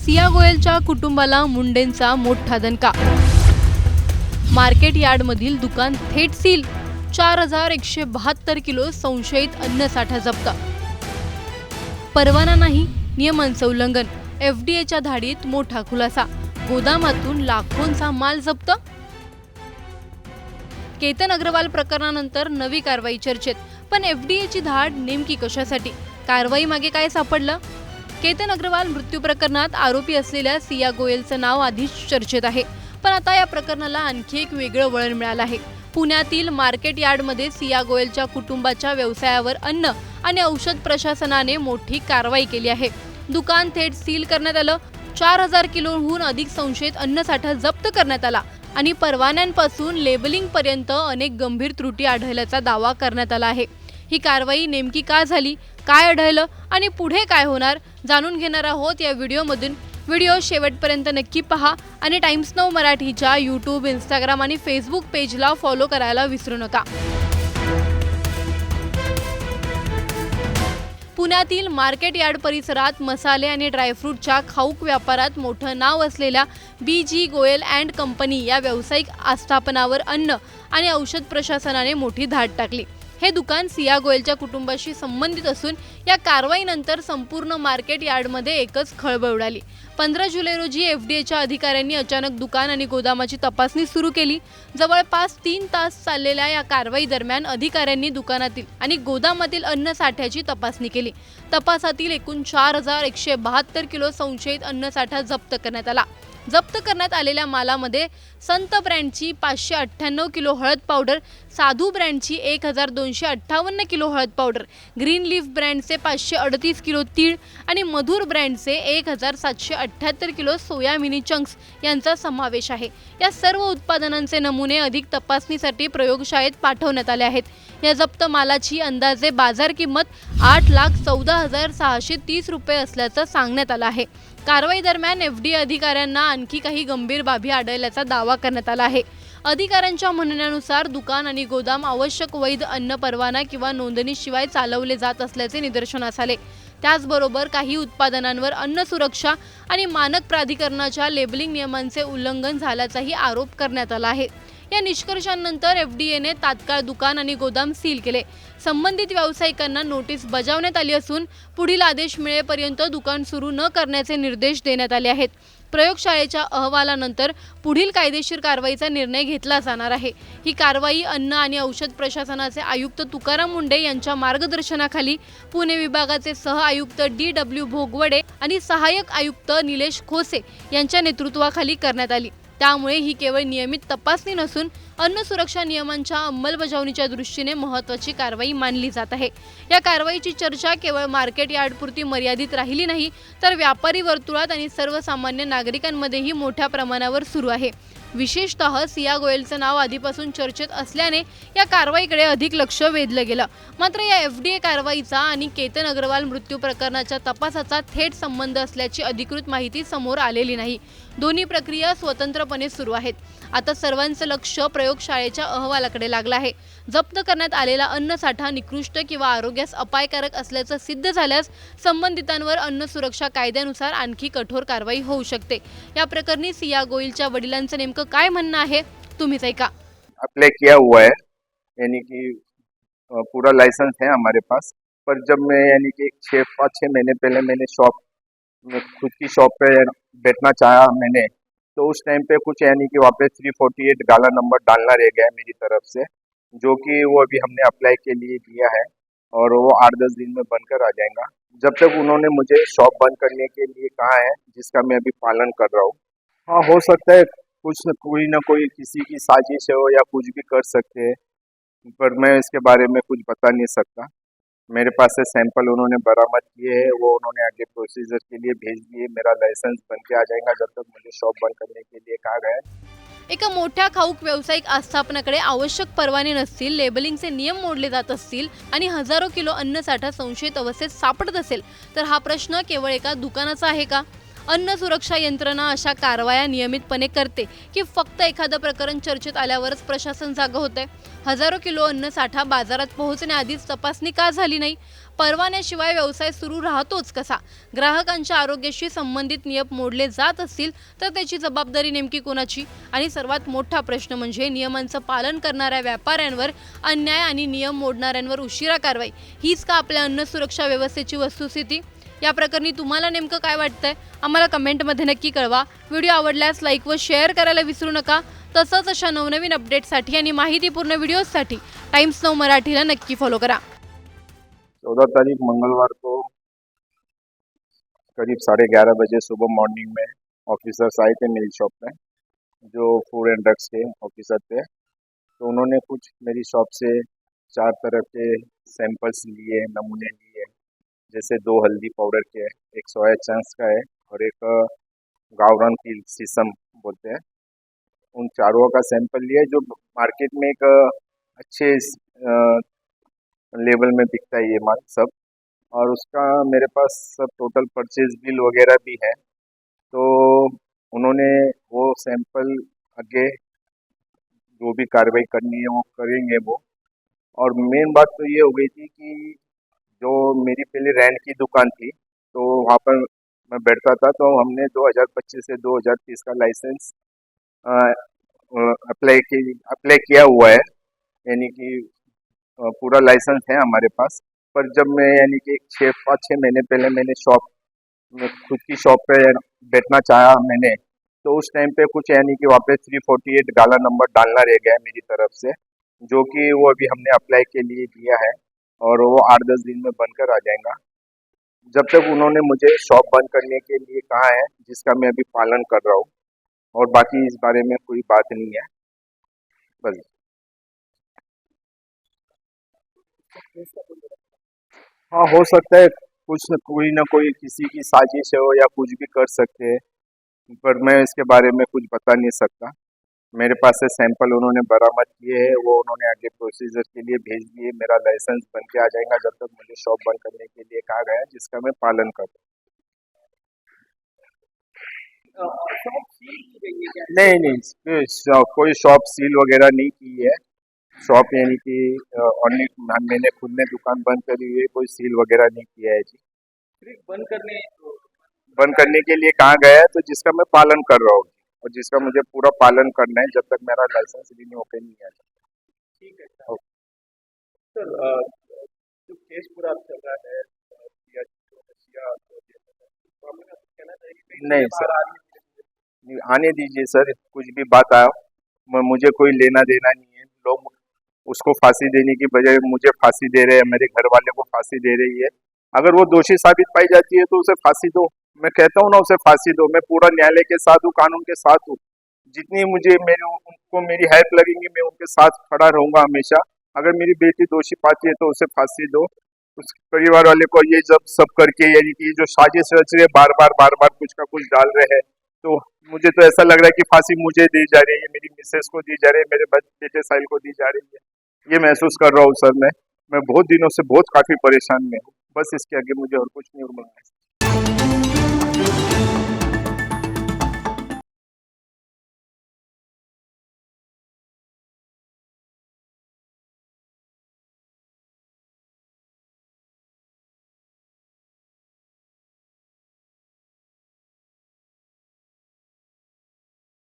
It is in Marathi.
सिया गोयलच्या कुटुंबाला मुंडेंचा मोठा दणका। मार्केट यार्डमधील दुकान थेट सील। 4172 किलो संशयित अन्नसाठा जप्त। परवाना नाही, नियमांचं उल्लंघन। एफडीएच्या धाडीत मोठा खुलासा। गोदामातून लाखोंचा माल जप्त। केतन अग्रवाल प्रकरणानंतर नवी कारवाई चर्चेत, पण एफडीएची धाड नेमकी कशासाठी? कारवाई मागे काय सापडलं? केतन अग्रवाल मृत्यू प्रकरणात आरोपी असलेल्या सिया गोयलचं नाव आधीच चर्चेत आहे, पण आता या प्रकरणाला आणखी एक वेगळं वळण मिळालं आहे। पुण्यातील मार्केट यार्डमध्ये सिया गोयलच्या कुटुंबाच्या व्यवसायावर अन्न आणि औषध प्रशासनाने मोठी कारवाई केली आहे। दुकान थेट सील करण्यात आलं। 4000 किलोहून अधिक संशयित अन्नसाठा जप्त करण्यात आला आणि परवान्यांपासून लेबलिंग पर्यंत अनेक गंभीर त्रुटी आढळल्याचा दावा करण्यात आला आहे। ही कारवाई नेमकी का झाली, काय आढळलं आणि पुढे काय होणार जाणून घेणार आहोत या व्हिडिओमधून। व्हिडिओ शेवटपर्यंत नक्की पहा आणि टाइम्स नाऊ मराठीच्या यूट्यूब, इंस्टाग्राम आणि फेसबुक पेजला फॉलो करायला विसरू नका। पुण्यातील मार्केट यार्ड परिसरात मसाले आणि ड्रायफ्रूटच्या खाऊक व्यापारात मोठं नाव असलेल्या BG गोयल अँड कंपनी या व्यावसायिक आस्थापनावर अन्न आणि औषध प्रशासनाने मोठी धाड टाकली। हे दुकान सिया गोयलच्या कुटुंबाशी संबंधित असून या कारवाईनंतर संपूर्ण मार्केट यार्डमध्ये एकच खळबळ उडाली। 15 जुलै रोजी एफडीएच्या अधिकाऱ्यांनी अचानक दुकान आणि गोदामाची तपासणी सुरू केली। जवळपास 3 तास चाललेल्या या कारवाई दरम्यान अधिकाऱ्यांनी दुकानातील आणि गोदामातील अन्न साठ्याची तपासणी केली। तपासातील एकूण 4172 किलो संशयित अन्नसाठा जप्त करण्यात आला। जप्त करण्यात आलेल्या मालामध्ये संत ब्रँडची 598 किलो हळद पावडर, साधू ब्रँडची 1258 किलो हळद पावडर, ग्रीन लीफ ब्रँडचे 538 किलो तीळ आणि मधुर ब्रँडचे 1778 किलो सोया मिनी चंक्स यांचा समावेश आहे। या सर्व उत्पादनांचे नमुने अधिक तपासणीसाठी प्रयोगशाळेत पाठवण्यात आले आहेत। या जप्त मालाची अंदाजे बाजार किंमत 8,14,630 रुपये असल्याचं सांगण्यात आलं आहे। कारवाई दरम्यान एफडीए अधिकाऱ्यांना आणखी काही गंभीर बाबी आढळल्याचा दावा करण्यात आला आहे। अधिकाऱ्यांच्या म्हणण्यानुसार दुकान आणि गोदाम आवश्यक वैध अन्न परवाना किंवा नोंदणीशिवाय चालवले जात असल्याचे निदर्शनास आले। त्याचबरोबर काही उत्पादनांवर अन्न सुरक्षा आणि मानक प्राधिकरणाच्या लेबलिंग नियमांचे उल्लंघन झाल्याचाही आरोप करण्यात आला आहे। या निष्कर्षांनंतर एफडीएने तात्काळ दुकान आणि गोदाम सील केले। संबंधित व्यावसायिकांना नोटीस बजावण्यात आली असून पुढील आदेश मिळेपर्यंत दुकान सुरू न करण्याचे निर्देश देण्यात आले आहेत। प्रयोगशाळेच्या अहवालानंतर पुढील कायदेशीर कारवाईचा निर्णय घेतला जाणार आहे। ही कारवाई अन्न आणि औषध प्रशासनाचे आयुक्त तुकाराम मुंडे यांच्या मार्गदर्शनाखाली पुणे विभागाचे सह आयुक्त DW भोगवडे आणि सहाय्यक आयुक्त निलेश खोसे यांच्या नेतृत्वाखाली करण्यात आली। त्यामुळे ही केवळ नियमित तपासणी नसून अन्न सुरक्षा नियमांच्या अंमलबजावणीच्या दृष्टीने महत्त्वाची कारवाई मानली जात आहे। या कारवाईची चर्चा केवळ मार्केट यार्डपुरती मर्यादित राहिली नाही, तर व्यापारी वर्तुळात आणि सर्वसामान्य नागरिकांमध्येही मोठ्या प्रमाणावर सुरू आहे। विशेषतः सिया गोयलचं नाव आधीपासून चर्चेत असल्याने या कारवाईकडे अधिक लक्ष वेधलं गेलं। मात्र या एफडीए कारवाईचा आणि केतन अग्रवाल मृत्यू प्रकरणाच्या तपासाचा थेट संबंध असल्याची अधिकृत माहिती समोर आलेली नाही। दोन्ही प्रक्रिया स्वतंत्रपणे सुरू आहेत। आता सर्वांचं लक्ष प्रयोगशाळेच्या अहवालाकडे लागलं आहे। जप्त करण्यात आलेला अन्नसाठा निकृष्ट किंवा आरोग्यास अपायकारक असल्याचं सिद्ध झाल्यास संबंधितांवर अन्न सुरक्षा कायद्यानुसार आणखी कठोर कारवाई होऊ शकते। या प्रकरणी सिया गोयलच्या वडिलांचं नेमकं काय म्हणणं आहे, तुम्हीच ऐका। अप्लाई किया हुआ है, यानी कि पूरा लाइसेंस है हमारे पास। पर जब मैं यानी कि 5-6 महीने पहले मैंने खुद की शॉप पे बैठना चाहा मैंने, तो उस टाइम पे कुछ यानी कि वहाँ पे 348 गाला नंबर डालना रह गया है मेरी तरफ से, जो कि वो अभी हमने अप्लाई के लिए दिया है और वो 8-10 दिन में बनकर आ जाएगा। जब तक उन्होंने मुझे शॉप बंद करने के लिए कहा है, जिसका मैं अभी पालन कर रहा हूँ। हाँ, हो सकता है कोई ना कोई किसी की साजिश हो या कुछ भी कर सकते हैं, पर मैं इसके बारे में कुछ बता नहीं सकता। मेरे पास से सैंपल उन्होंने बरामद किए हैं, वो उन्होंने आगे प्रोसीजर के लिए भेज दिए। मेरा लाइसेंस बन के आ जाएगा जब तक मुझे शॉप बंद करने के लिए कहा गया है। एका मोठ्या खाऊक व्यावसायिक आस्थापनाकडे आवश्यक परवाने नसतील, लेबलिंगचे नियम मोडले जात असतील आणि हजारो किलो अन्नसाठा संशयित अवस्थेत सापडत असेल, तर हा प्रश्न केवळ एका दुकानाचा आहे का? अन्न सुरक्षा यंत्रणा अशा कारवाया नियमितपणे करते की फक्त एखादं प्रकरण चर्चेत आल्यावरच प्रशासन जागं होते? हजारो किलो अन्न साठा बाजारात पोहोचण्याआधीच तपासणी का झाली नाही? परवान्याशिवाय व्यवसाय सुरू राहतोच कसा? ग्राहकांच्या आरोग्याशी संबंधित नियम मोडले जात असतील तर त्याची जबाबदारी नेमकी कोणाची? आणि सर्वात मोठा प्रश्न म्हणजे नियमांचं पालन करणाऱ्या व्यापाऱ्यांवर अन्याय आणि नियम मोडणाऱ्यांवर उशिरा कारवाई, हीच का आपल्या अन्न सुरक्षा व्यवस्थेची वस्तुस्थिती? या प्रकरणी तुम्हाला नेमकं काय वाटतंय? आम्हाला कमेंटमध्ये नक्की कळवा. व्हिडिओ आवडल्यास लाईक व शेअर करायला विसरू नका. तसंच अशा नवनवीन अपडेट्ससाठी आणि माहितीपूर्ण व्हिडिओजसाठी टाइम्स नाऊ मराठीला नक्की फॉलो करा. 14 तारीख मंगलवार को करीब 11:30 बजे सुबह मॉर्निंग में ऑफिसर्स आए थे मेरी शॉप में, जो फूड एंड ड्रग्स के ऑफिसर थे. तो उन्होंने कुछ मेरी शॉप से 4 तरह के सैंपल्स लिए, नमूने लिए. जैसे 2 हल्दी पाउडर के हैं, एक सोया चंक्स का है और एक गावरान की सीसम बोलते हैं. उन चारों का सैंपल लिया जो मार्केट में एक अच्छे लेवल में बिकता है ये माल सब. और उसका मेरे पास सब टोटल परचेज बिल वगैरह भी है. तो उन्होंने वो सैंपल आगे जो भी कार्रवाई करनी है वो करेंगे वो. और मेन बात तो ये हो गई थी कि जो मेरी पहले रेंट की दुकान थी तो वहाँ पर मैं बैठता था, तो हमने 2025 से 2030 का लाइसेंस अप्लाई किया हुआ है, यानी कि पूरा लाइसेंस है हमारे पास. पर जब मैं यानी कि 6 महीने पहले मैंने शॉप में खुद की शॉप पे बैठना चाहा मैंने, तो उस टाइम पे कुछ यानी कि वहाँ पे 348 गाला नंबर डालना रह गया है मेरी तरफ से, जो कि वो अभी हमने अप्लाई के लिए दिया है और वो 8-10 दिन में बनकर आ जाएगा. जब तक उन्होंने मुझे शॉप बंद करने के लिए कहा है, जिसका मैं अभी पालन कर रहा हूँ, और बाकी इस बारे में कोई बात नहीं है बस. हाँ, हो सकता है कुछ न कोई किसी की साजिश है हो या कुछ भी कर सकते हैं, पर मैं इसके बारे में कुछ बता नहीं सकता. मेरे पास से सैंपल उन्होंने बरामद किए हैं, वो उन्होंने आगे प्रोसीजर के लिए भेज दिए. मेरा लाइसेंस बन के आ जाएगा जब तक मुझे शॉप बंद करने के लिए कहा गया है, जिसका मैं पालन कर रहा हूँ. नहीं, कोई शॉप सील वगैरह नहीं की है. शॉप यानी कि ओनली मैंने खुद ने दुकान बंद करी हुई है, कोई सील वगैरह नहीं किया है जी. बंद करने के लिए कहा गया है, तो जिसका मैं पालन कर रहा हूँ और जिसका मुझे पूरा पालन करना है जब तक मेरा लाइसेंस रिन्यू होकर नहीं आ जाता. ठीक है ओके. सर. जो केस पूरा चल रहा है या जो रशिया तो हमें कहना चाहिए कि कहीं नहीं बाहर सर, आ रही है. आने दीजिए सर, कुछ भी बात आया, मुझे कोई लेना देना नहीं है. लोग उसको फांसी देने की बजाय मुझे फांसी दे रहे हैं, मेरे घर वाले को फांसी दे रही है. अगर वो दोषी साबित पाई जाती है तो उसे फांसी दो. मैं कहता हूँ ना, उसे फांसी दो. मैं पूरा न्यायालय के साथ हूँ, कानून के साथ हूँ. जितनी मुझे उनको मेरी हेल्प लगेंगी मैं उनके साथ खड़ा रहूंगा हमेशा. अगर मेरी बेटी दोषी पाती है तो उसे फांसी दो. उस परिवार वाले को ये जब सब करके यानी कि जो साजिश रच रहे बार बार कुछ का कुछ डाल रहे हैं, तो मुझे तो ऐसा लग रहा है कि फांसी मुझे दी जा रही है, मेरी मिसेस को दी जा रही है, मेरे बेटे साहिल को दी जा रही है. ये महसूस कर रहा हूँ सर. मैं बहुत दिनों से बहुत काफी परेशान में हूँ. बस इसके आगे मुझे और कुछ नहीं उम्मीद है.